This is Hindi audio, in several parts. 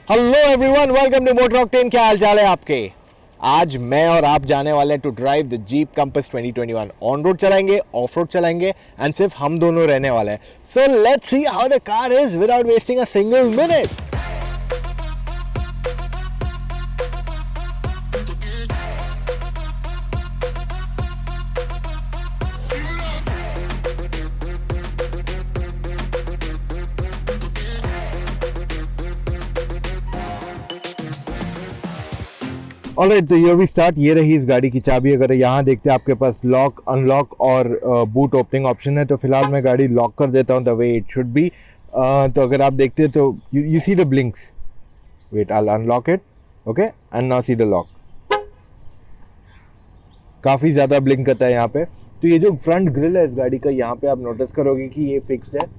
Hello everyone, welcome to Motor Octane. क्या हाल चाल है आपके? आज मैं और आप जाने वाले हैं to drive the Jeep Compass 2021। On road चलाएंगे, ऑफ रोड चलाएंगे एंड सिर्फ हम दोनों रहने वाले हैं। So let's see how the car is without wasting a single minute. Alright, तो ये भी स्टार्ट। ये रही इस गाड़ी की चाबी। अगर यहाँ देखते हैं आपके पास लॉक, अनलॉक और बूट ओपनिंग ऑप्शन है। तो फिलहाल मैं गाड़ी लॉक कर देता हूँ the way it should be. तो अगर आप देखते हैं तो you see the blinks. Wait, I unlock it. Okay, and now see the lock. काफ़ी ज़्यादा ब्लिंक करता है यहाँ पे। तो ये जो फ्रंट ग्रिल है इस गाड़ी का, यहाँ पे आप नोटिस करोगे कि ये फिक्स्ड है।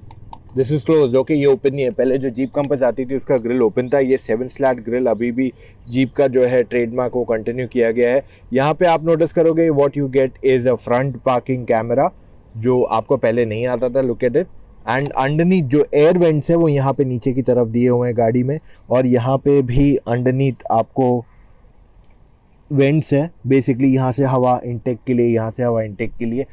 This is close. ओके, ये ओपन नहीं है। पहले जो जीप कंपास आती थी उसका ग्रिल ओपन था। ये 7 स्लैट ग्रिल अभी भी जीप का जो है ट्रेडमार्क वो कंटिन्यू किया गया है। यहाँ पे आप नोटिस करोगे what you get is a front parking camera, जो आपको पहले नहीं आता था। Look at it. And underneath जो एयर वेंट्स है वो यहाँ पे नीचे की तरफ दिए हुए हैं गाड़ी में। और यहाँ पे भी अंडरनीथ आपको वेंट्स है। बेसिकली यहाँ से हवा इनटेक के लिए, यहाँ से हवा इनटेक के लिए।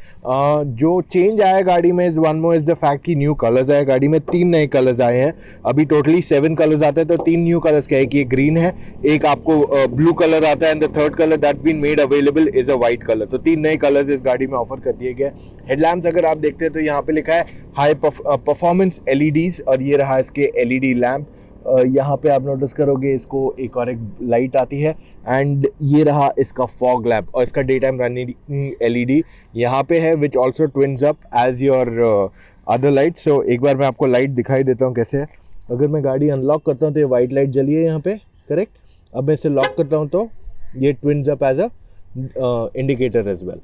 जो चेंज आया गाड़ी में is one more is the fact कि न्यू कलर्स आए गाड़ी में। 3 नए कलर्स आए हैं। अभी टोटली 7 कलर्स आते हैं, तो 3 न्यू कलर्स क्या है कि ये ग्रीन है, एक आपको ब्लू कलर आता है and the third colour that's been made available is a white colour. तो 3 नए कलर्स इस गाड़ी में ऑफर कर दिए गए। हेडलैम्प्स अगर आप देखते हैं तो यहाँ पे लिखा है हाई परफॉर्मेंस एलईडीज, और ये रहा इसके एलईडी लैम्प। यहाँ पे आप नोटिस करोगे इसको एक लाइट आती है। एंड ये रहा इसका फॉग लैम्प, और इसका डे टाइम रनिंग एलईडी यहाँ पे है, which also twins up as your other light. So एक बार मैं आपको लाइट दिखाई देता हूँ कैसे है। अगर मैं गाड़ी अनलॉक करता हूँ तो ये वाइट लाइट जली है यहाँ पे, करेक्ट। अब मैं इसे लॉक करता हूँ तो ये twins up as a indicator as well.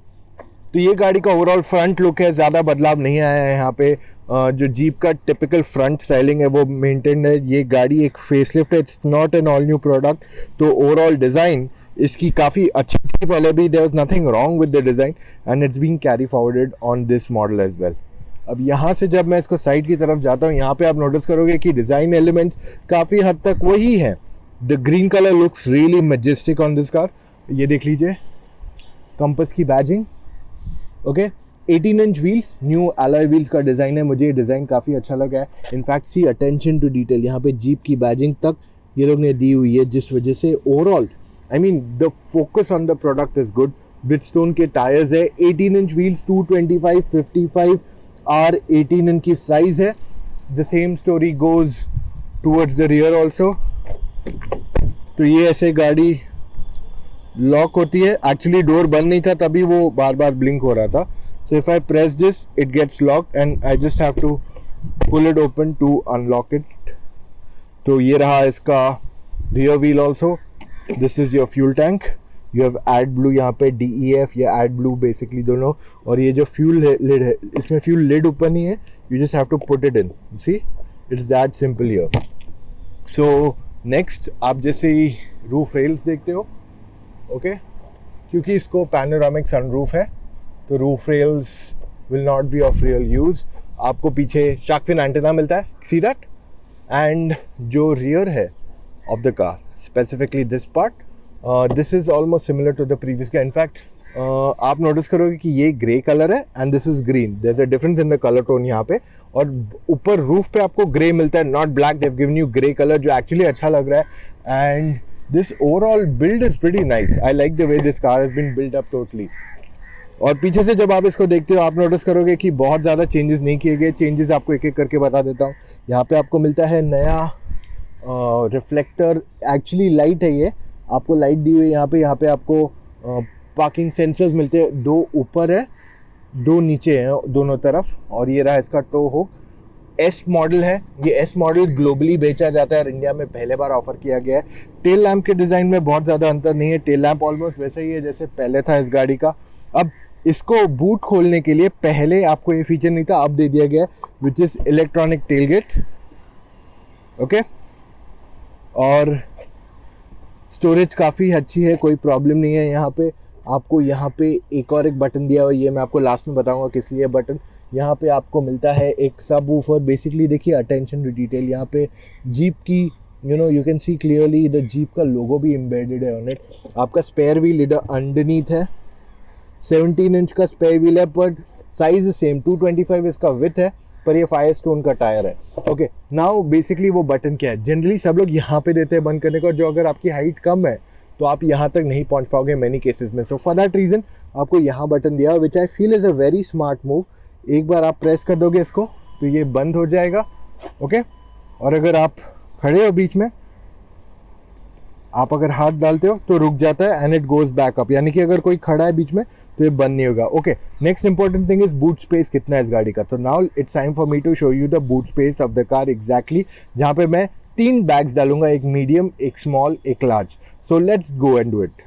तो ये गाड़ी का ओवरऑल फ्रंट लुक है, ज़्यादा बदलाव नहीं आया है यहाँ पे। जो जीप का टिपिकल फ्रंट स्टाइलिंग है वो मेंटेन है। ये गाड़ी एक फेसलिफ्ट है, it's not an all new product. तो ओवरऑल डिज़ाइन इसकी काफ़ी अच्छी थी पहले भी। There was nothing wrong with the design and it's being carry forwarded on this model as well. अब यहाँ से जब मैं इसको साइड की तरफ जाता हूँ, यहाँ पे आप नोटिस करोगे कि डिज़ाइन एलिमेंट्स काफ़ी हद तक वही हैं। The green colour looks really majestic on this car. ये देख लीजिए कंपास की badging. Okay, 18 inch wheels, new alloy wheels का डिज़ाइन है। मुझे ये डिज़ाइन काफ़ी अच्छा लगा है। In fact see attention to detail, यहाँ पे जीप की बैजिंग तक ये लोग ने दी हुई है, जिस वजह से overall I mean the focus on the product is good. Bridgestone के टायर्स है, 18 इंच व्हील्स, 225 55 आर 18 इंच की साइज़ है। The same story goes towards the rear also. तो ये ऐसे गाड़ी लॉक होती है। एक्चुअली डोर बंद नहीं था, तभी वो बार बार ब्लिंक हो रहा था। So if I press this it gets locked and I just have to pull it open to unlock it. तो ये रहा इसका rear wheel also. This is your fuel tank. You have AdBlue यहाँ पे, DEF या एड ब्लू बेसिकली दोनों। और ये जो फ्यूल लिड है, इसमें फ्यूल लिड ऊपर नहीं है, you just have to put it in. See, it's that simple here. So next आप जैसे ही रूफ रेल्स देखते हो, ओके, क्योंकि इसको पैनोरामिक सनरूफ है तो roof rails will not be of real use. आपको पीछे शार्क फिन एंटेना मिलता है, सी दैट। एंड जो रियर है of the car, specifically this part, this is almost similar to the previous का। इनफैक्ट आप नोटिस करोगे कि ये ग्रे कलर है and this is green. There is a difference in the colour tone यहाँ पे। और ऊपर रूफ पे आपको ग्रे मिलता है, not black. They have given you grey colour, जो एक्चुअली अच्छा लग रहा है। And this overall build is pretty nice. I like the way this car has been built up totally. और पीछे से जब आप इसको देखते हो आप नोटिस करोगे कि बहुत ज़्यादा चेंजेस नहीं किए गए। चेंजेस आपको एक एक करके बता देता हूँ। यहाँ पे आपको मिलता है नया रिफ्लेक्टर, एक्चुअली लाइट है ये, आपको लाइट दी हुई है यहाँ पे आपको पार्किंग सेंसर्स मिलते हैं। 2 ऊपर है, 2 नीचे हैं दोनों तरफ। और ये रहा इसका टो हुक। एस मॉडल है, ये एस मॉडल ग्लोबली बेचा जाता है और इंडिया में पहले बार ऑफर किया गया है। टेल लैम्प के डिज़ाइन में बहुत ज़्यादा अंतर नहीं है। टेल लैम्प ऑलमोस्ट वैसा ही है जैसे पहले था इस गाड़ी का। अब इसको बूट खोलने के लिए पहले आपको ये फीचर नहीं था, अब दे दिया गया है, which is electronic tail gate. Okay, और स्टोरेज काफ़ी अच्छी है, कोई प्रॉब्लम नहीं है। यहाँ पे एक और एक बटन दिया हुआ है, ये मैं आपको लास्ट में बताऊँगा किस लिए बटन। यहाँ पे आपको मिलता है एक सब वूफर। बेसिकली देखिए अटेंशन टू डिटेल, यहाँ पे जीप की you can see clearly the jeep का लोगो भी एम्बेडेड है ऑन इट। आपका स्पेयर व्हील इधर अंडरनीथ है, 17 इंच का स्पेयर व्हील है, बट साइज सेम 225 इसका विथ है, पर ये फायरस्टोन का टायर है। ओके, नाउ बेसिकली वो बटन क्या है, जनरली सब लोग यहाँ पे देते हैं बंद करने को, जो अगर आपकी हाइट कम है तो आप यहाँ तक नहीं पहुँच पाओगे मैनी केसेस में। सो फॉर दैट रीज़न आपको यहाँ बटन दिया, which I feel is a very smart move. एक बार आप प्रेस कर दोगे इसको तो ये बंद हो जाएगा। ओके, और अगर आप खड़े हो बीच में, आप अगर हाथ डालते हो तो रुक जाता है and it goes back up, यानी कि अगर कोई खड़ा है बीच में तो ये बंद नहीं होगा। Okay, next important thing is boot space कितना है इस गाड़ी का। तो now it's time for me to show you the boot space of the car exactly, जहाँ पे मैं 3 बैग्स डालूंगा, एक मीडियम, एक स्मॉल, एक large. So let's go and do it.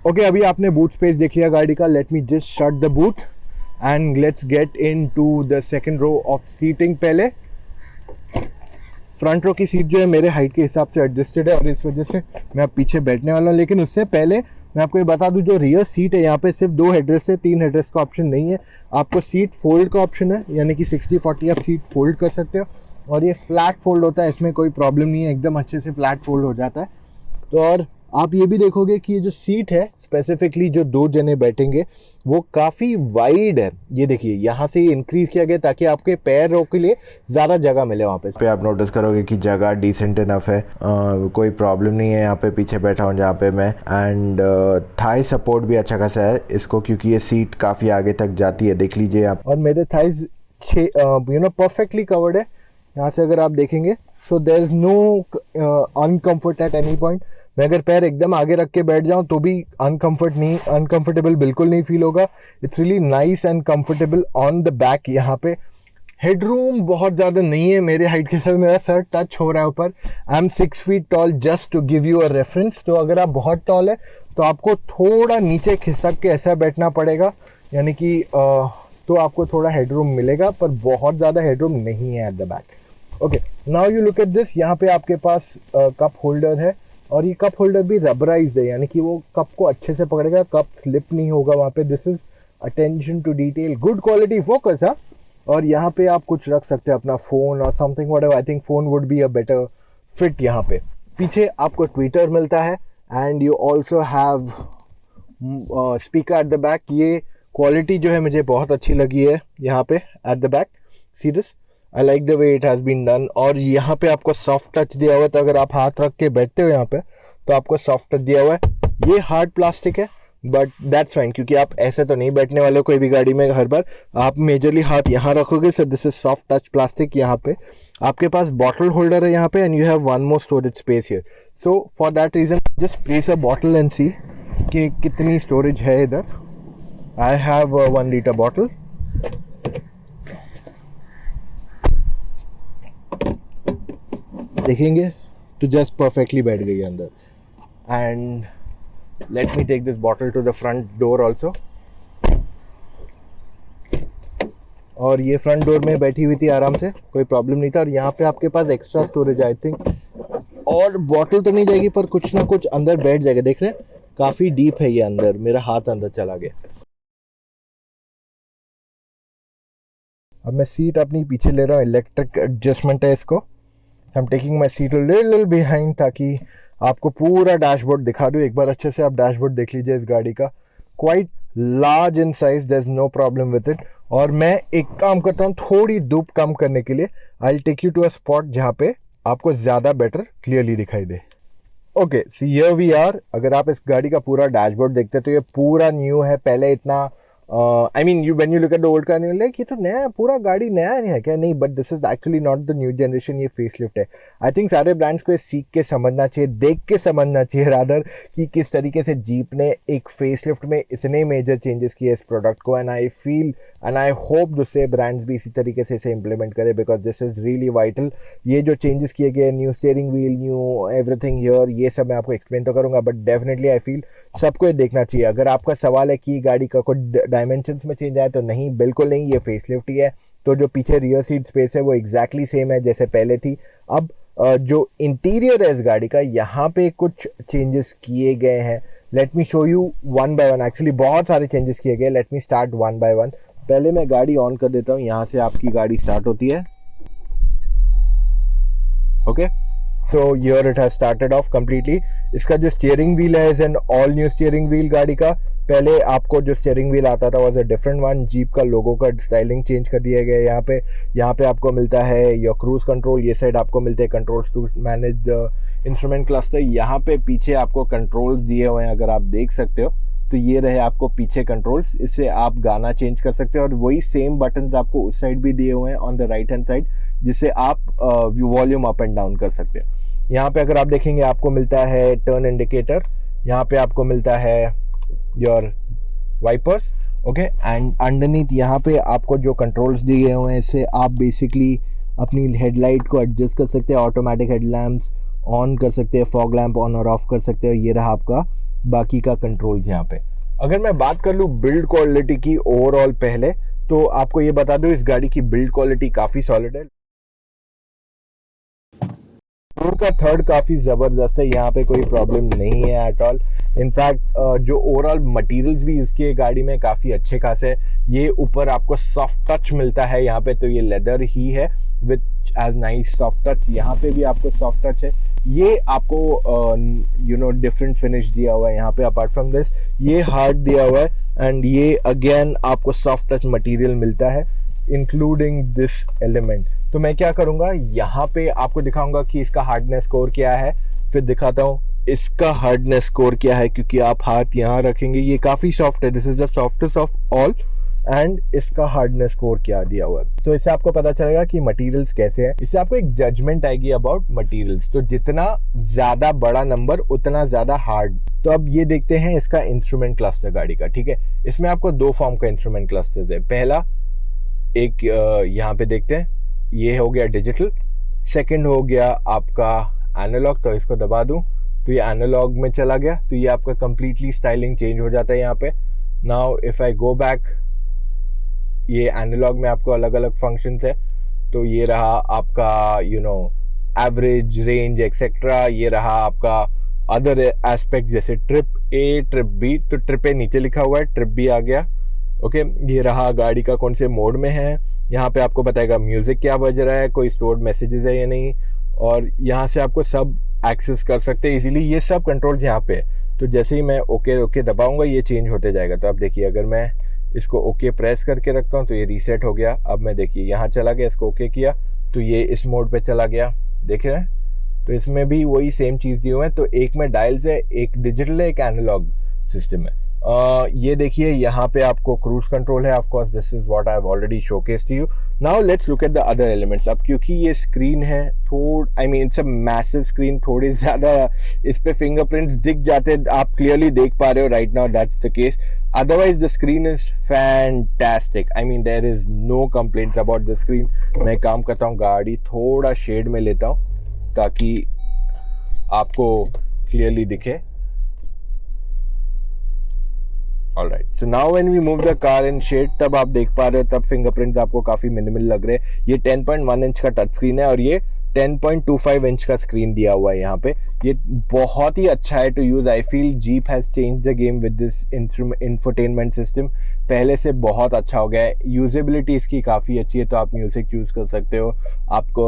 Okay, अभी आपने बूट स्पेस देख लिया गाड़ी का। Let me just shut the boot and let's get in to the second row of seating. पहले फ्रंट रो की सीट जो है मेरे हाइट के हिसाब से एडजस्टेड है और इस वजह से मैं अब पीछे बैठने वाला हूँ। लेकिन उससे पहले मैं आपको ये बता दूं, जो रियर सीट है यहाँ पे सिर्फ 2 हेडरेस्ट है, 3 हेडरेस्ट का ऑप्शन नहीं है। आपको सीट फोल्ड का ऑप्शन है, यानी कि 60-40 आप सीट फोल्ड कर सकते हो, और ये फ्लैट फोल्ड होता है, इसमें कोई प्रॉब्लम नहीं है, एकदम अच्छे से फ्लैट फोल्ड हो जाता है। तो और आप ये भी देखोगे कि ये जो सीट है स्पेसिफिकली जो 2 जने बैठेंगे वो काफ़ी वाइड है। ये देखिए यहाँ से इंक्रीज किया गया ताकि आपके पैरों के लिए ज़्यादा जगह मिले। वहाँ पे आप नोटिस करोगे कि जगह डिसेंट इनफ है, कोई प्रॉब्लम नहीं है यहाँ पे पीछे बैठा हूँ जहाँ पे मैं। एंड थाई सपोर्ट भी अच्छा खासा है इसको, क्योंकि ये सीट काफ़ी आगे तक जाती है, देख लीजिए आप। और मेरे थाइज परफेक्टली कवर्ड है यहाँ से अगर आप देखेंगे। So there is no uncomfort at any point. मैं अगर पैर एकदम आगे रख के बैठ जाऊं तो भी अनकंफर्टेबल बिल्कुल नहीं फील होगा। It's really nice and comfortable on the back. यहाँ पे हेडरूम बहुत ज़्यादा नहीं है मेरे हाइट के साथ, मेरा सर टच हो रहा है ऊपर। I am 6 feet tall, just to give you a reference. तो अगर आप बहुत टॉल है तो आपको थोड़ा नीचे खिसक के ऐसा बैठना पड़ेगा, यानी कि तो आपको थोड़ा हेडरूम मिलेगा, पर बहुत ज़्यादा हेडरूम नहीं है eight the back. Okay, now you look at this. यहाँ पे आपके पास कप होल्डर है, और ये कप होल्डर भी रबराइज्ड है, यानी कि वो कप को अच्छे से पकड़ेगा, कप स्लिप नहीं होगा वहाँ पे। This is attention to detail, good quality focus है। और यहाँ पे आप कुछ रख सकते हैं, अपना फ़ोन और something whatever. I think phone would be a better fit यहाँ पे। पीछे आपको ट्विटर मिलता है and you also have speaker at the back. ये क्वालिटी जो है मुझे बहुत अच्छी लगी है यहाँ पे at the back. See this, I like the way it has been done. और यहाँ पे आपको सॉफ्ट टच दिया हुआ है, तो अगर आप हाथ रख के बैठते हो यहाँ पे तो आपको सॉफ्ट टच दिया हुआ है। ये हार्ड प्लास्टिक है बट दैट्स फाइन, क्योंकि आप ऐसे तो नहीं बैठने वाले कोई भी गाड़ी में हर बार। आप मेजरली हाथ यहाँ रखोगे, so this is soft touch plastic. यहाँ पे आपके पास बॉटल होल्डर है यहाँ पे, and you have one more storage space here. So for that reason just place a bottle and see कि कितनी स्टोरेज है इधर। I have 1 litre bottle. देखेंगे तो जस्ट परफेक्टली बैठ गई अंदर। And let me take this bottle to the front door also. और ये फ्रंट डोर में बैठी हुई थी आराम से, कोई प्रॉब्लम नहीं था। और यहाँ पे आपके पास एक्स्ट्रा स्टोरेज आई थिंक, और बॉटल तो नहीं जाएगी पर कुछ ना कुछ अंदर बैठ जाएगा। देख रहे हैं काफ़ी डीप है ये अंदर, मेरा हाथ अंदर चला गया। अब मैं सीट अपनी पीछे ले रहा हूँ, इलेक्ट्रिक एडजस्टमेंट है इसको। I am taking my seat little behind ताकि आपको पूरा डैशबोर्ड दिखा दूँ। एक बार अच्छे से आप डैशबोर्ड देख लीजिए इस गाड़ी का, quite large in size, there is no problem with it. और मैं एक काम करता हूँ थोड़ी धूप कम करने के लिए, I will take you to a spot जहाँ पे आपको ज़्यादा बेटर क्लियरली दिखाई दे। Okay, so here we are. अगर आप इस गाड़ी का पूरा डैशबोर्ड देखते हैं तो ये पूरा न्यू है। पहले इतना I mean you when you look at the old car you like ये तो नया, पूरा गाड़ी नया नहीं है क्या? नहीं, but this is actually not the new generation, ये फेसलिफ्ट है। आई थिंक सारे ब्रांड्स को ये सीख के समझना चाहिए, देख के समझना चाहिए रादर, कि किस तरीके से जीप ने एक फेसलिफ्ट में इतने मेजर चेंजेस किए इस प्रोडक्ट को। And I feel and I hope दूसरे ब्रांड्स भी इसी तरीके से इसे इम्प्लीमेंट करें, because this is really vital. ये जो चेंजेस किए गए, new steering wheel, new everything here, ये सब मैं आपको एक्सप्लेन तो करूंगा, बट डेफिनेटली आई फील सबको ये देखना चाहिए। अगर आपका सवाल है कि गाड़ी का कोई डायमेंशंस में चेंज आया, तो नहीं, बिल्कुल नहीं, ये फेसलिफ्ट ही है। तो जो पीछे रियर सीट स्पेस है वो एग्जैक्टली सेम है जैसे पहले थी। अब जो इंटीरियर है इस गाड़ी का, यहाँ पे कुछ चेंजेस किए गए हैं। Let me show you one by one. Actually बहुत सारे चेंजेस किए गए, let me start one by one. पहले मैं गाड़ी ऑन कर देता हूँ, यहाँ से आपकी गाड़ी स्टार्ट होती है। Okay, so here it has started off completely. इसका जो स्टीयरिंग व्हील है is an all new steering wheel गाड़ी का। पहले आपको जो स्टीयरिंग व्हील आता था was a different one. Jeep का लोगो का स्टाइलिंग चेंज कर दिया गया है। यहाँ पे आपको मिलता है योर क्रूज कंट्रोल, ये साइड आपको मिलते हैं controls to manage the instrument cluster. यहाँ पे पीछे आपको कंट्रोल्स दिए हुए हैं, अगर आप देख सकते हो तो ये रहे आपको पीछे कंट्रोल्स। इससे आप गाना चेंज कर सकते हो और वही सेम बटन्स आपको उस साइड भी दिए हुए हैं on the right hand side, जिससे आप वॉल्यूम अप एंड डाउन कर सकते हो। यहाँ पे अगर आप देखेंगे आपको मिलता है टर्न इंडिकेटर, यहाँ पे आपको मिलता है your wipers. Okay, and underneath यहाँ पे आपको जो कंट्रोल्स दिए हुए हैं, इससे आप बेसिकली अपनी हेडलाइट को एडजस्ट कर सकते हैं। ऑटोमेटिक हेडलैम्प्स ऑन कर सकते हैं, फॉग लैम्प ऑन और ऑफ कर सकते हो। ये रहा आपका बाकी का कंट्रोल्स यहाँ पे। अगर मैं बात कर लूँ बिल्ड क्वालिटी की ओवरऑल पहले, तो आपको ये बता दूँ इस गाड़ी की बिल्ड क्वालिटी काफ़ी सॉलिड है। फ्लोर का थर्ड काफ़ी ज़बरदस्त है, यहाँ पे कोई प्रॉब्लम नहीं है एट ऑल। इनफैक्ट जो ओवरऑल मटेरियल्स भी उसके गाड़ी में काफ़ी अच्छे खासे है। ये ऊपर आपको सॉफ्ट टच मिलता है यहाँ पे, तो ये लेदर ही है विच एज नाइस सॉफ्ट टच। यहाँ पे भी आपको सॉफ्ट टच है। ये आपको डिफरेंट फिनिश दिया हुआ है यहाँ पे। अपार्ट फ्रॉम दिस ये हार्ड दिया हुआ है एंड ये अगेन आपको सॉफ्ट टच मटेरियल मिलता है इंक्लूडिंग दिस एलिमेंट। तो मैं क्या करूँगा, यहाँ पे आपको दिखाऊंगा कि इसका हार्डनेस स्कोर क्या है, फिर दिखाता हूँ इसका हार्डनेस स्कोर क्या है, क्योंकि आप हाथ यहाँ रखेंगे, ये काफ़ी सॉफ्ट है, this is the softest of all. And इसका हार्डनेस स्कोर क्या दिया हुआ है, तो इससे आपको पता चलेगा कि मटेरियल्स कैसे हैं। इससे आपको एक जजमेंट आएगी अबाउट मटेरियल्स। तो जितना ज़्यादा बड़ा नंबर उतना ज़्यादा हार्ड। तो अब ये देखते हैं इसका इंस्ट्रूमेंट क्लस्टर गाड़ी का। ठीक है, इसमें आपको दो फॉर्म का इंस्ट्रूमेंट क्लस्टर्स है। पहला एक यहाँ पे देखते हैं, ये हो गया डिजिटल। सेकंड हो गया आपका एनालॉग। तो इसको दबा दूं तो ये एनालॉग में चला गया, तो ये आपका कंप्लीटली स्टाइलिंग चेंज हो जाता है यहाँ पे। Now if I go back, ये एनालॉग में आपको अलग अलग फंक्शंस है। तो ये रहा आपका एवरेज, रेंज एक्सेट्रा। ये रहा आपका अदर एस्पेक्ट जैसे ट्रिप ए, ट्रिप बी। तो ट्रिप ए नीचे लिखा हुआ है, ट्रिप बी आ गया। ओके, ये रहा गाड़ी का कौन से मोड में है। यहाँ पे आपको बताएगा म्यूज़िक क्या बज रहा है, कोई स्टोर्ड मैसेजेस है या नहीं, और यहाँ से आपको सब एक्सेस कर सकते हैं इजीली। ये सब कंट्रोल्स यहाँ पे। तो जैसे ही मैं ओके दबाऊंगा ये चेंज होते जाएगा। तो अब देखिए, अगर मैं इसको ओके प्रेस करके रखता हूँ तो ये रीसेट हो गया। अब मैं देखिए यहाँ चला गया, इसको ओके किया तो ये इस मोड पे चला गया। देख रहे हैं, तो इसमें भी वही सेम चीज़ दी हुई है। तो एक में डायल्स है, एक डिजिटल है, एक एनालॉग सिस्टम है। ये देखिए यहाँ पे आपको क्रूज कंट्रोल है। Of course this is what I have already showcased to you. Now let's look at the other elements. अब क्योंकि ये स्क्रीन है इट्स अ मैसिव स्क्रीन, थोड़ी ज़्यादा इस पे फिंगरप्रिंट्स दिख जाते हैं। आप क्लियरली देख पा रहे हो right now, that's the case. Otherwise the screen is fantastic. There is no complaints about the screen. मैं काम करता हूँ, गाड़ी थोड़ा शेड में लेता हूँ ताकि आपको क्लियरली दिखे। Alright, so now when we move the car in shade, तब आप देख पा रहे हो, तब फिंगरप्रिंट्स आपको काफ़ी मिनिमल लग रहे हैं। ये 10.1 इंच का टच स्क्रीन है और ये 10.25 इंच का स्क्रीन दिया हुआ है यहाँ पे। ये बहुत ही अच्छा है to use. I feel Jeep has change the game with this infotainment system. पहले से बहुत अच्छा हो गया है। यूजेबिलिटी इसकी काफ़ी अच्छी है, तो आप म्यूज़िक चूज़ कर सकते हो। आपको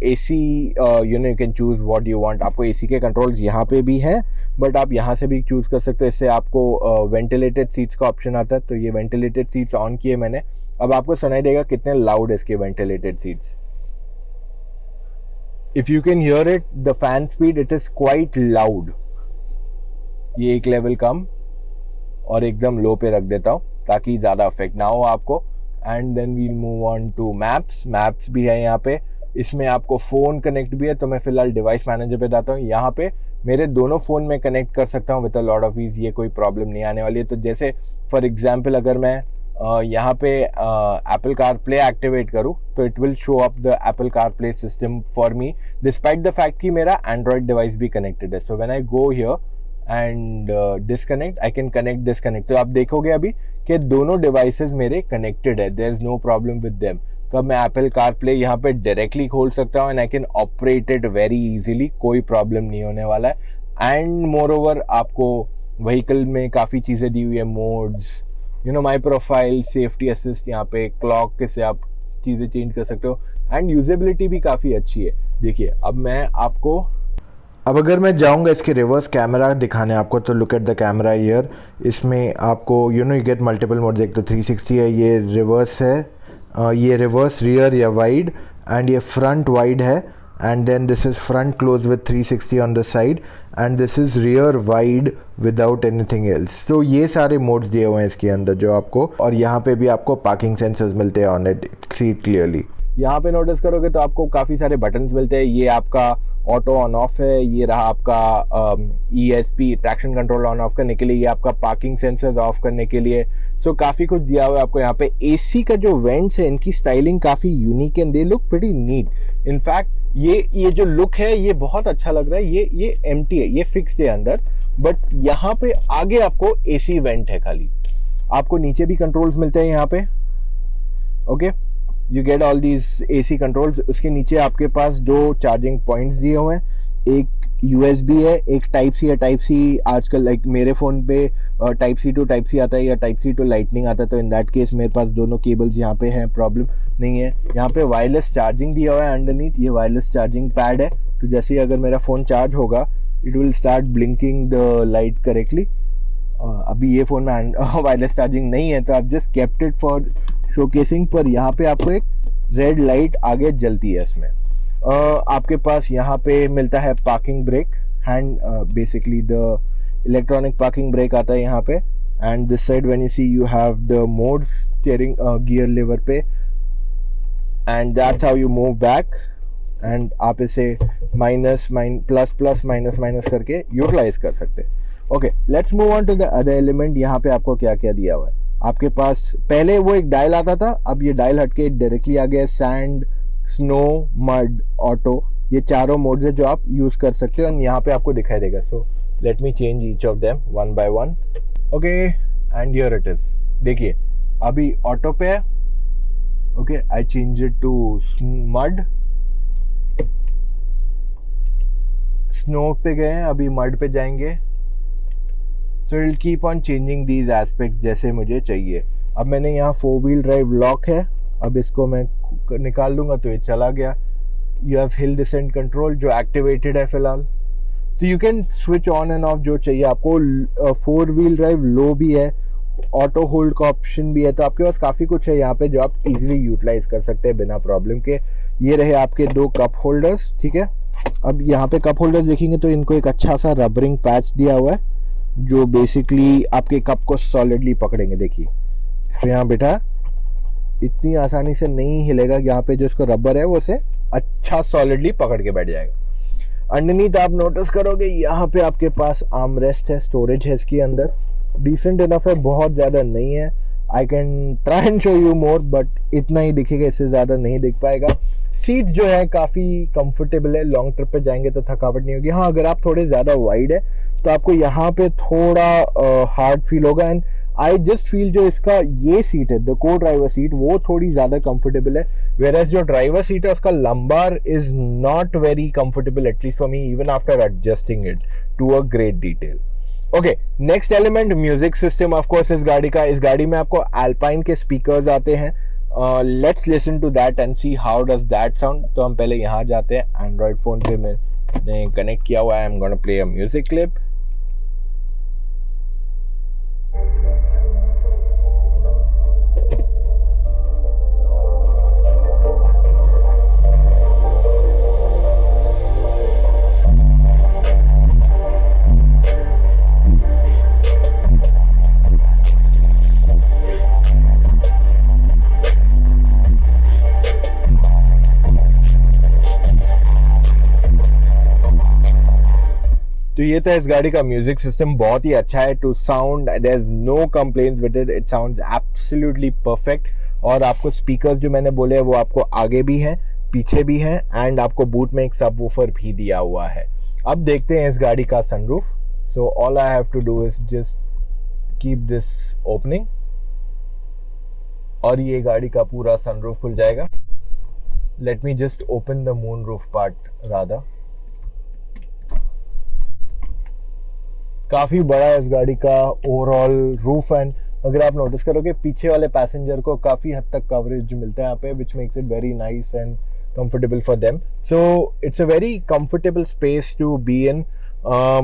AC you can choose what you want. आपको AC के कंट्रोल्स यहाँ पे भी हैं, बट आप यहाँ से भी चूज़ कर सकते हो। इससे आपको वेंटिलेटेड सीट्स का ऑप्शन आता है, तो ये वेंटिलेटेड सीट्स ऑन किए मैंने। अब आपको सुनाई देगा कितने लाउड है इसके ventilated seats. If you can hear it, the fan speed, it is quite loud. ये एक लेवल कम और एकदम लो पे रख देता हूँ ताकि ज़्यादा अफेक्ट ना हो आपको। And then we'll move on to maps भी है यहाँ पे। इसमें आपको फ़ोन कनेक्ट भी है, तो मैं फ़िलहाल डिवाइस मैनेजर पे जाता हूँ। यहाँ पे मेरे दोनों फ़ोन में कनेक्ट कर सकता हूँ with a lot of ease. ये कोई प्रॉब्लम नहीं आने वाली है। तो जैसे फॉर एग्जाम्पल अगर मैं यहाँ पे एप्पल कार प्ले एक्टिवेट करूँ तो it will show up the Apple car play system for me despite the fact कि मेरा एंड्रॉयड डिवाइस भी कनेक्टेड है। So when I go here and disconnect, I can connect disconnect. तो आप देखोगे अभी कि दोनों डिवाइसेस मेरे कनेक्टेड है, there is no problem with them. तो अब मैं एप्पल कार प्ले यहाँ पे डायरेक्टली खोल सकता हूँ and I can operate it very easily, कोई प्रॉब्लम नहीं होने वाला है। एंड मोर ओवर आपको व्हीकल में काफ़ी चीज़ें दी हुई है, modes, my profile, safety assist, यहाँ पे क्लॉक के से आप चीज़ें चेंज कर सकते हो, एंड यूजेबिलिटी भी काफ़ी अच्छी है। देखिए अब अगर मैं जाऊंगा इसके रिवर्स कैमरा दिखाने आपको, तो look at the camera year. इसमें आपको यू गेट मल्टीपल मोड, एक तो 360 है, ये रिवर्स है, ये रिवर्स रियर या वाइड, एंड ये फ्रंट वाइड है, and then this is front close with 360 on the side, and this is rear wide without anything else. तो ये सारे मोड्स दिए हुए हैं इसके अंदर जो आपको, और यहाँ पे भी आपको पार्किंग सेंसर्स मिलते हैं on it, see it clearly. यहाँ पे नोटिस करोगे तो आपको काफ़ी सारे बटन्स मिलते हैं। ये आपका ऑटो ऑन ऑफ है, ये रहा आपका ESP traction control on off करने के लिए, ये आपका पार्किंग सेंसर्स ऑफ करने के लिए। सो काफ़ी कुछ दिया हुआ है आपको यहाँ पे। AC का जो वेंट्स है, इनकी स्टाइलिंग काफ़ी unique and they look pretty neat. In fact ये जो लुक है ये बहुत अच्छा लग रहा है। ये एम्प्टी है, ये फिक्स्ड है अंदर, बट यहाँ पे आगे आपको AC वेंट है खाली। आपको नीचे भी कंट्रोल्स मिलते हैं यहाँ पे, okay, you get all these AC controls. उसके नीचे आपके पास 2 चार्जिंग पॉइंट्स दिए हुए हैं, एक USB है, एक टाइप सी है। टाइप सी आजकल लाइक मेरे फ़ोन पे type C to type C आता है या टाइप C to लाइटनिंग आता है, तो इन दैट केस मेरे पास दोनों केबल्स यहाँ पे हैं, प्रॉब्लम नहीं है। यहाँ पे वायरलेस चार्जिंग दिया हुआ है अंडरनीथ, ये वायरलेस चार्जिंग पैड है, तो जैसे ही अगर मेरा फ़ोन चार्ज होगा it will start blinking the light correctly. अभी ये फ़ोन में वायरलेस चार्जिंग नहीं है, तो आप just kept it for showcasing, पर यहाँ पे आपको एक रेड लाइट आगे जलती है इसमें। आपके पास यहाँ पे मिलता है parking brake hand, basically the electronic parking brake आता है यहाँ पे। And this side when you see you have the mode steering gear lever पे, and that's how you move back, and आप इसे प्लस माइनस करके यूटिलाइज कर सकते हैं। Okay, let's move on to the other element. यहाँ पे आपको क्या क्या दिया हुआ है आपके पास। पहले वो एक डायल आता था, अब ये डायल हटके डायरेक्टली आ गया सैंड, स्नो, मड, ऑटो, ये चारों मोड्स है जो आप यूज़ कर सकते हो, और यहाँ पे आपको दिखाई देगा। So let me change each of them one by one. Okay, and here it is. देखिए अभी ऑटो पे है, okay, I change it to mud. Snow पे गए हैं, अभी मड पे जाएंगे। So it keep on changing these aspects जैसे मुझे चाहिए। अब मैंने यहाँ 4 व्हील ड्राइव लॉक है, अब इसको मैं निकाल दूंगा तो ये चला गया। You have hill descent control जो एक्टिवेटेड है फिलहाल, तो you can switch on end of जो चाहिए आपको। 4 व्हील ड्राइव लो भी है, ऑटो होल्ड का ऑप्शन भी है, तो आपके पास काफ़ी कुछ है यहाँ पे जो आप इजीली यूटिलाइज कर सकते हैं बिना प्रॉब्लम के। ये रहे आपके 2 कप होल्डर्स, ठीक है। अब यहाँ पे कप होल्डर्स देखेंगे तो इनको एक अच्छा सा रबरिंग पैच दिया हुआ है जो बेसिकली आपके कप को सॉलिडली पकड़ेंगे। देखिए इसको यहाँ बैठा, इतनी आसानी से नहीं हिलेगा, यहाँ पे जो इसको रबर है वो उसे अच्छा सॉलिडली पकड़ के बैठ जाएगा। अंडरनीथ आप नोटिस करोगे यहाँ पे आपके पास आर्म रेस्ट है, स्टोरेज है इसके अंदर, डिसेंट इनफ है, बहुत ज़्यादा नहीं है। I can try and show you more, but इतना ही दिखेगा, इससे ज़्यादा नहीं दिख पाएगा। सीट जो है काफ़ी कंफर्टेबल है, लॉन्ग ट्रिप पे जाएंगे तो थकावट नहीं होगी। हाँ, अगर आप थोड़े ज़्यादा वाइड है तो आपको यहाँ पे थोड़ा हार्ड फील होगा। एंड आई जस्ट फील जो इसका ये सीट है, द को ड्राइवर सीट, वो थोड़ी ज़्यादा कंफर्टेबल है, वेयरएज जो ड्राइवर सीट है उसका lumbar is not very comfortable, at least for me, even after adjusting it to a great detail. Okay, next element music system of course इस गाड़ी का। इस गाड़ी में आपको एल्पाइन के स्पीकर्स आते हैं। Let's listen to that and see how does that sound. तो हम पहले यहाँ जाते हैं, एंड्रॉयड फ़ोन पे मैंने कनेक्ट किया हुआ है। I am gonna play a music clip. तो ये था इस गाड़ी का म्यूजिक सिस्टम, बहुत ही अच्छा है। To sound there is no complaints with it, it sounds absolutely perfect. और आपको स्पीकर्स जो मैंने बोले वो आपको आगे भी हैं, पीछे भी हैं, एंड आपको बूट में एक सबवूफर भी दिया हुआ है। अब देखते हैं इस गाड़ी का sunroof. So all I have to do is just keep this opening, और ये गाड़ी का पूरा सनरूफ खुल जाएगा। Let me just open the moon roof part rather. काफ़ी बड़ा है इस गाड़ी का ओवरऑल रूफ, एंड अगर आप नोटिस करोगे पीछे वाले पैसेंजर को काफ़ी हद तक कवरेज मिलता है यहाँ पे, which makes it very nice and comfortable for them. So it's a very comfortable space to be in.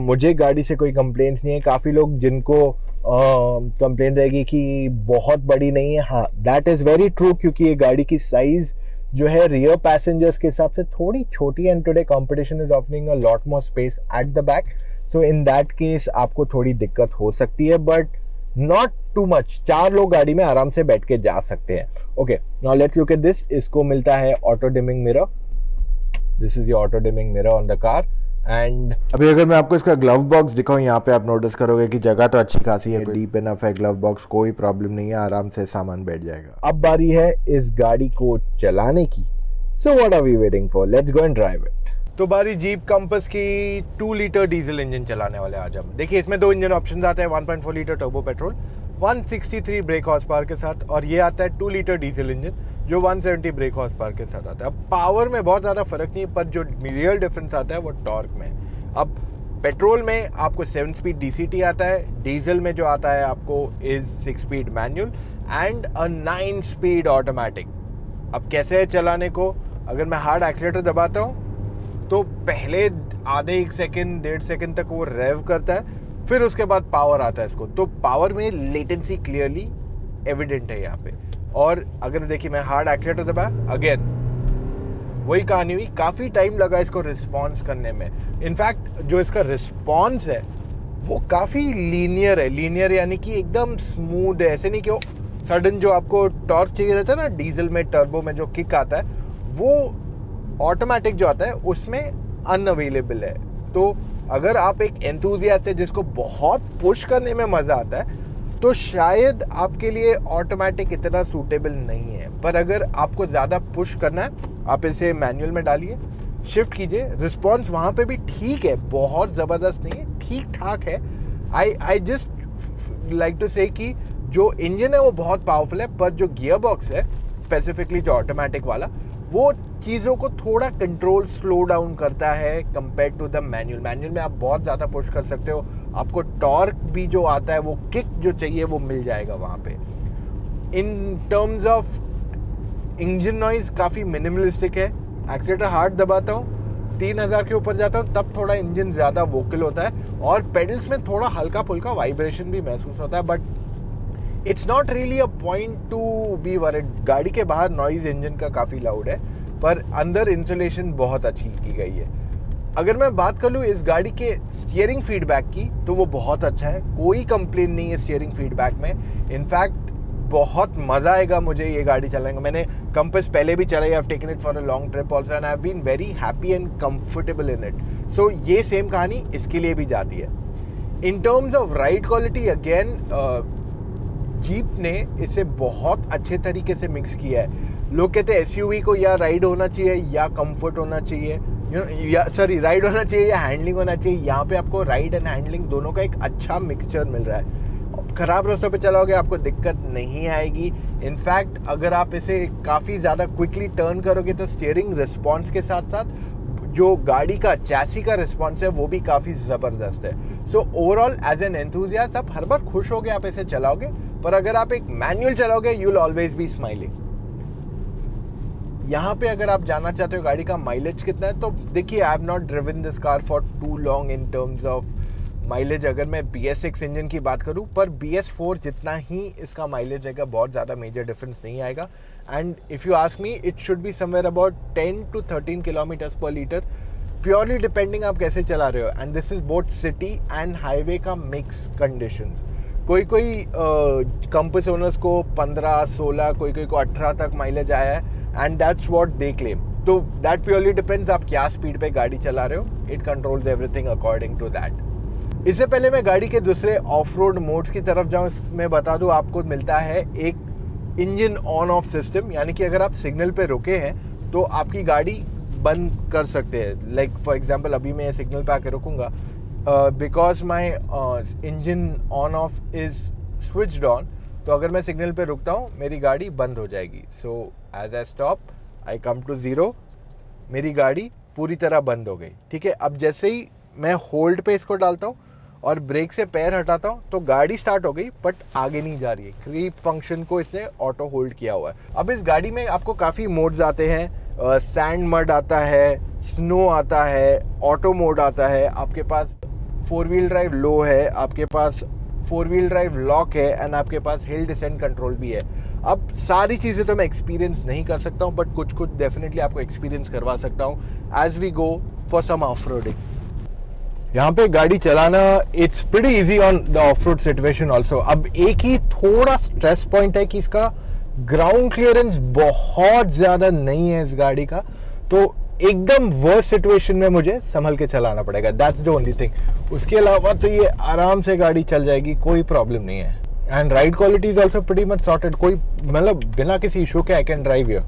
मुझे गाड़ी से कोई कंप्लेंट्स नहीं है. काफ़ी लोग जिनको कंप्लेंट रहेगी कि बहुत बड़ी नहीं है, हाँ दैट इज़ वेरी ट्रू, क्योंकि ये गाड़ी की साइज़ जो है रियर पैसेंजर्स के हिसाब से थोड़ी छोटी, and today competition is offering a lot more space at the back. So in that case आपको थोड़ी दिक्कत हो सकती है, बट नॉट टू मच. 4 लोग गाड़ी में आराम से बैठ के जा सकते हैं. Okay, now let's look at this. इसको मिलता है auto dimming mirror. This is the auto dimming mirror on the car. And अभी अगर मैं आपको इसका ग्लव बॉक्स दिखाऊं, यहाँ पे आप नोटिस करोगे कि जगह तो अच्छी खासी है, डीप इनफ है ग्लव बॉक्स, कोई प्रॉब्लम नहीं है, आराम से सामान बैठ जाएगा. अब बारी है इस गाड़ी को चलाने की. So what are we waiting for, let's go and drive it. तो बारी जीप कंपस की 2 लीटर डीजल इंजन चलाने वाले आज हम. देखिए इसमें 2 इंजन ऑप्शन आते हैं, 1.4 litre turbo petrol 163 break horse power के साथ, और ये आता है 2 लीटर डीजल इंजन जो 170 ब्रेक हॉर्स पावर के साथ आता है. अब पावर में बहुत ज़्यादा फर्क नहीं है, पर जो रियल डिफरेंस आता है वो टॉर्क में. अब पेट्रोल में आपको 7 स्पीड DCT आता है, डीजल में जो आता है आपको is 6 speed manual and a 9 speed automatic. अब कैसे है चलाने को, अगर मैं हार्ड एक्सीलेटर दबाता हूँ तो पहले आधे 1 सेकेंड 1.5 सेकेंड तक वो रेव करता है, फिर उसके बाद पावर आता है इसको. तो पावर में लेटेंसी क्लियरली एविडेंट है यहाँ पे. और अगर देखिए मैं हार्ड एक्सीलेटर दबाया, अगेन वही कहानी हुई, काफ़ी टाइम लगा इसको रिस्पॉन्स करने में. इनफैक्ट जो इसका रिस्पॉन्स है वो काफ़ी लीनियर है. लीनियर यानी कि एकदम स्मूथ है, ऐसे नहीं कि वो सडन जो आपको टॉर्क चाहिए रहता है ना डीजल में, टर्बो में जो किक आता है, वो ऑटोमेटिक जो आता है उसमें अनअवेलेबल है. तो अगर आप एक एंथुसियास्ट है जिसको बहुत पुश करने में मज़ा आता है, तो शायद आपके लिए ऑटोमेटिक इतना सूटेबल नहीं है. पर अगर आपको ज़्यादा पुश करना है, आप इसे मैनुअल में डालिए, शिफ्ट कीजिए. रिस्पॉन्स वहाँ पे भी ठीक है, बहुत ज़बरदस्त नहीं है, ठीक ठाक है. आई जस्ट लाइक टू से कि जो इंजन है वो बहुत पावरफुल है, पर जो गियर बॉक्स है स्पेसिफिकली जो ऑटोमेटिक वाला, वो चीज़ों को थोड़ा कंट्रोल स्लो डाउन करता है compare to the manual. Manual में आप बहुत ज़्यादा पुश कर सकते हो, आपको टॉर्क भी जो आता है, वो किक जो चाहिए वो मिल जाएगा वहाँ पे. इन टर्म्स ऑफ इंजन नॉइज काफ़ी मिनिमलिस्टिक है. एक्सीलेटर हार्ड दबाता हूँ, 3000 के ऊपर जाता हूँ, तब थोड़ा इंजन ज़्यादा वोकल होता है, और पेडल्स में थोड़ा हल्का फुल्का वाइब्रेशन भी महसूस होता है, but it's not really a point to be worried. गाड़ी के बाहर नॉइज इंजन का काफ़ी लाउड है, पर अंदर इंसुलेशन बहुत अच्छी की गई है. अगर मैं बात कर लूँ इस गाड़ी के स्टीयरिंग फीडबैक की, तो वो बहुत अच्छा है, कोई कंप्लेन नहीं है स्टीयरिंग फीडबैक में. इनफैक्ट बहुत मज़ा आएगा मुझे ये गाड़ी चलाएंगे. मैंने कंपस पहले भी चलाई, I have taken it for a long trip also and I have been very happy and comfortable in it. So ये सेम कहानी इसके लिए भी जाती है. In terms of ride quality, again Jeep ने इसे बहुत अच्छे तरीके से मिक्स किया है. लोग कहते हैं SUV को या राइड होना चाहिए या कंफर्ट होना चाहिए, या सॉरी राइड होना चाहिए या हैंडलिंग होना चाहिए. यहाँ पे आपको राइड एंड हैंडलिंग दोनों का एक अच्छा मिक्सचर मिल रहा है. ख़राब रास्तों पे चलाओगे आपको दिक्कत नहीं आएगी. इनफैक्ट अगर आप इसे काफ़ी ज़्यादा क्विकली टर्न करोगे तो स्टीयरिंग रिस्पॉन्स के साथ साथ जो गाड़ी का चैसी का रिस्पॉन्स है वो भी काफ़ी ज़बरदस्त है. So overall as an enthusiast आप हर बार खुश होगे आप इसे चलाओगे, पर अगर आप एक मैनुअल चलाओगे you will always be smiling. यहाँ पे अगर आप जानना चाहते हो गाड़ी का माइलेज कितना है, तो देखिए I have not driven this car for too long in terms of mileage. अगर मैं BS6 इंजन की बात करूँ, पर BS4 जितना ही इसका माइलेज आएगा, बहुत ज़्यादा मेजर डिफरेंस नहीं आएगा. And if you ask me, it should be somewhere about 10 to 13 kilometres पर लीटर, प्योरली डिपेंडिंग आप कैसे चला रहे हो. And this is both city and highway का मिक्स कंडीशंस. कोई कंपस ओनर्स को 15, 16, कोई को 18 तक माइलेज आया है, and that's what they claim. तो दैट प्योरली डिपेंड्स आप क्या स्पीड पे गाड़ी चला रहे हो. It controls everything according to that. इससे पहले मैं गाड़ी के दूसरे ऑफ रोड मोड्स की तरफ जाऊँ, मैं बता दूँ आपको मिलता है एक इंजन ऑन ऑफ सिस्टम. यानी कि अगर आप सिग्नल पे रुके हैं तो आपकी गाड़ी बंद कर सकते हैं. लाइक फॉर एग्जांपल अभी मैं सिग्नल पे आके रुकूंगा, because my engine on off is switched on, तो अगर मैं सिग्नल पे रुकता हूँ मेरी गाड़ी बंद हो जाएगी. So as I stop I come to zero, मेरी गाड़ी पूरी तरह बंद हो गई. ठीक है, अब जैसे ही मैं होल्ड पे इसको डालता हूँ और ब्रेक से पैर हटाता हूँ तो गाड़ी स्टार्ट हो गई, बट आगे नहीं जा रही है। क्रीप फंक्शन को इसने ऑटो होल्ड किया हुआ है। अब इस गाड़ी में आपको काफ़ी मोड्स आते हैं, सैंड मड आता है, स्नो आता है, ऑटो मोड आता है, आपके पास 4 व्हील ड्राइव लो है, आपके पास 4 व्हील ड्राइव लॉक है, एंड आपके पास हिल डिसेंट कंट्रोल भी है। अब सारी चीज़ें तो मैं एक्सपीरियंस नहीं कर सकता हूँ, बट कुछ डेफिनेटली आपको एक्सपीरियंस करवा सकता हूँ as we go for some off roading. यहाँ पे गाड़ी चलाना it's pretty easy on the off road situation also. अब एक ही थोड़ा स्ट्रेस पॉइंट है कि इसका ग्राउंड क्लियरेंस बहुत ज़्यादा नहीं है इस गाड़ी का, तो एकदम वर्स्ट सिचुएशन में मुझे संभल के चलाना पड़ेगा, दैट्स द ओनली थिंग। उसके अलावा तो ये आराम से गाड़ी चल जाएगी, कोई प्रॉब्लम नहीं है। And ride quality is also pretty much sorted, कोई मतलब बिना किसी इशू के आई कैन ड्राइव हियर।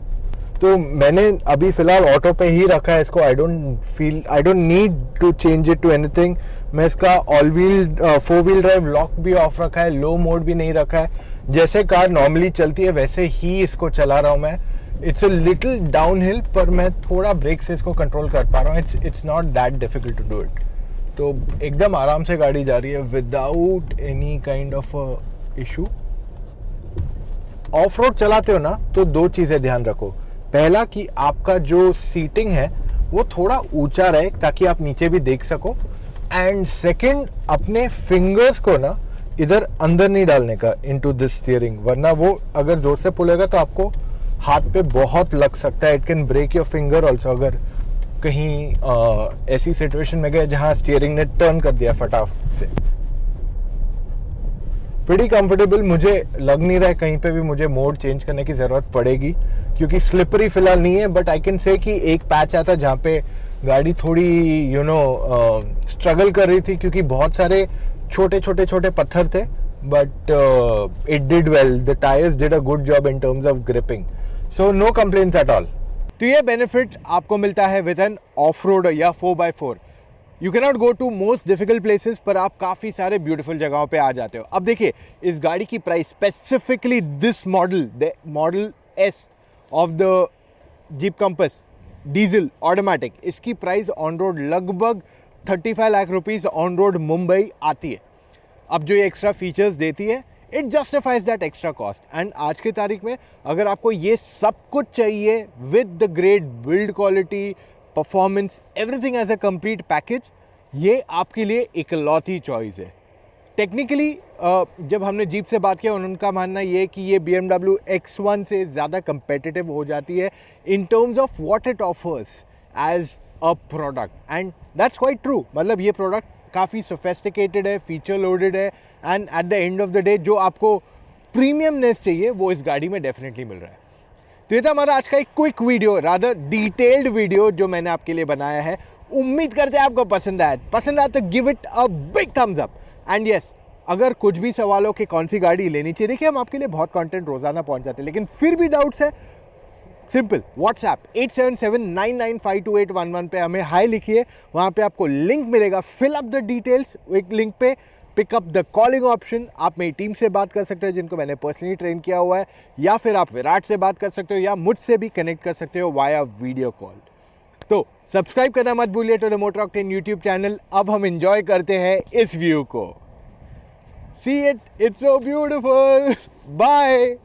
तो मैंने अभी फिलहाल ऑटो पे ही रखा है इसको। I don't need to change it to anything. मैं इसका all wheel 4 wheel drive lock भी ऑफ रखा है, लो मोड भी नहीं रखा है। जैसे कार नॉर्मली चलती है वैसे ही इसको चला रहा हूँ मैं। It's a little down hill, पर मैं थोड़ा ब्रेक से इसको कंट्रोल कर पा रहा हूँ। It's not that difficult to do it. तो एकदम आराम से गाड़ी जा रही है without any kind of issue. Off road चलाते हो ना तो 2 चीज़ें ध्यान रखो। पहला कि आपका जो सीटिंग है वो थोड़ा ऊंचा रहे ताकि आप नीचे भी देख सको, एंड सेकंड अपने फिंगर्स को ना इधर अंदर नहीं डालने का इनटू दिस स्टीयरिंग, वरना वो अगर जोर से पुलेगा तो आपको हाथ पे बहुत लग सकता है। It can break your finger also अगर कहीं ऐसी सिचुएशन में गए जहां स्टीयरिंग ने टर्न कर दिया फटाफट से। प्रीटी कंफर्टेबल, मुझे लग नहीं रहा है कहीं पे भी मुझे मोड चेंज करने की ज़रूरत पड़ेगी, क्योंकि स्लिपरी फिलहाल नहीं है। बट आई कैन से कि एक पैच आता जहाँ पे गाड़ी थोड़ी स्ट्रगल कर रही थी, क्योंकि बहुत सारे छोटे पत्थर थे, but it did well. The tyres did a good job in terms of gripping, so no complaints at all. तो ये बेनिफिट आपको मिलता है विद एन ऑफ रोड या 4x4। You can not go to most difficult places, पर आप काफ़ी सारे ब्यूटीफुल जगहों पे आ जाते हो। अब देखिए इस गाड़ी की price, specifically this model, the model S of the jeep compass diesel automatic, इसकी प्राइस ऑन रोड लगभग 35 lakh rupees on road Mumbai आती है। अब जो ये एक्स्ट्रा फीचर्स देती है, it justifies that extra cost. And आज की तारीख में अगर आपको ये सब कुछ चाहिए with the great build quality, performance, everything as a complete package, ये आपके लिए इकलौती चॉइस है। टेक्निकली जब हमने जीप से बात किया, उनका मानना ये कि ये BMW X1 से ज़्यादा कंपेटिटिव हो जाती है in terms of what it offers as a product, and that's quite true. मतलब ये प्रोडक्ट काफ़ी सोफेस्टिकेटेड है, फीचर लोडेड है, and at the end of the day जो आपको प्रीमियमनेस चाहिए वो इस गाड़ी में डेफिनेटली मिल रहा है। तो ये था हमारा आज का एक quick video, rather detailed video जो मैंने आपके लिए बनाया है। उम्मीद करते हैं आपको पसंद आया तो give it a big thumbs up. And yes, अगर कुछ भी सवाल हो कि कौन सी गाड़ी लेनी चाहिए, देखिए हम आपके लिए बहुत कंटेंट रोजाना पहुंचाते हैं, लेकिन फिर भी डाउट्स है, सिंपल व्हाट्सएप 8779952811 पे हमें हाई लिखिए। वहाँ पे आपको लिंक मिलेगा, फिल अप द डिटेल्स। एक लिंक पे पिकअप द कॉलिंग ऑप्शन, आप मेरी टीम से बात कर सकते हो जिनको मैंने पर्सनली ट्रेन किया हुआ है, या फिर आप विराट से बात कर सकते हो, या मुझसे भी कनेक्ट कर सकते हो वाया वीडियो कॉल। तो सब्सक्राइब करना मत भूलिए to the Motor Octane YouTube channel. अब हम एंजॉय करते हैं इस व्यू को। See it, it's so beautiful. Bye.